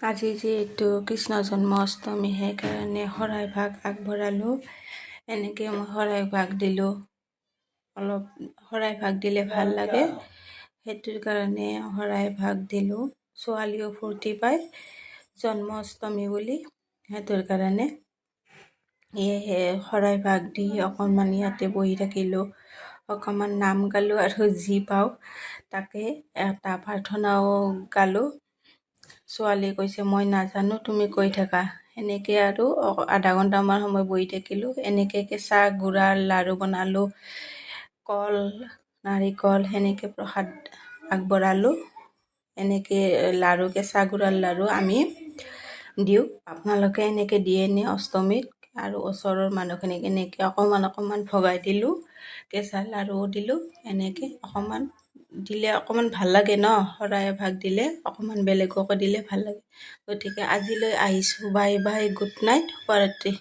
আজি যিহেতু কৃষ্ণ জন্মাষ্টমী সেইকাৰণে শৰাই ভাগ আগবঢ়ালোঁ। এনেকৈ মই শৰাই ভাগ দিলোঁ। অলপ শৰাই ভাগ দিলে ভাল লাগে, সেইটোৰ কাৰণে শৰাই ভাগ দিলোঁ। ছোৱালীও ফূৰ্তি পায় জন্মাষ্টমী বুলি, সেইটোৰ কাৰণে সেয়েহে শৰাই ভাগ দি অকণমান ইয়াতে বহি থাকিলোঁ। অকণমান নাম গালোঁ আৰু যি পাওঁ তাকে এটা প্ৰাৰ্থনাও গালোঁ। ছোৱালীয়ে কৈছে মই নাজানো, তুমি কৈ থাকা। এনেকৈ আৰু আধা ঘণ্টামান সময় বহি থাকিলোঁ। এনেকৈ কেঁচা গুড়াৰ লাড়ু বনালোঁ, কল নাৰিকল সেনেকৈ প্ৰসাদ আগবঢ়ালোঁ। এনেকৈ লাড়ু, কেঁচা গুড়াৰ লাড়ু আমি দিওঁ। আপোনালোকে এনেকৈ দিয়েনে অষ্টমীত? আৰু ওচৰৰ মানুহখিনিক এনেকৈ অকণমান ভগাই দিলোঁ। কেঁচা লাড়ুও দিলোঁ। এনেকৈ অকণমান দিলে অকণমান ভাল লাগে ন, শৰাই ভাগ দিলে অকণমান বেলেগকো দিলে ভাল লাগে। গতিকে আজিলৈ আহিছোঁ। বাই বাই, গুড নাইট, শুভৰাত্ৰি।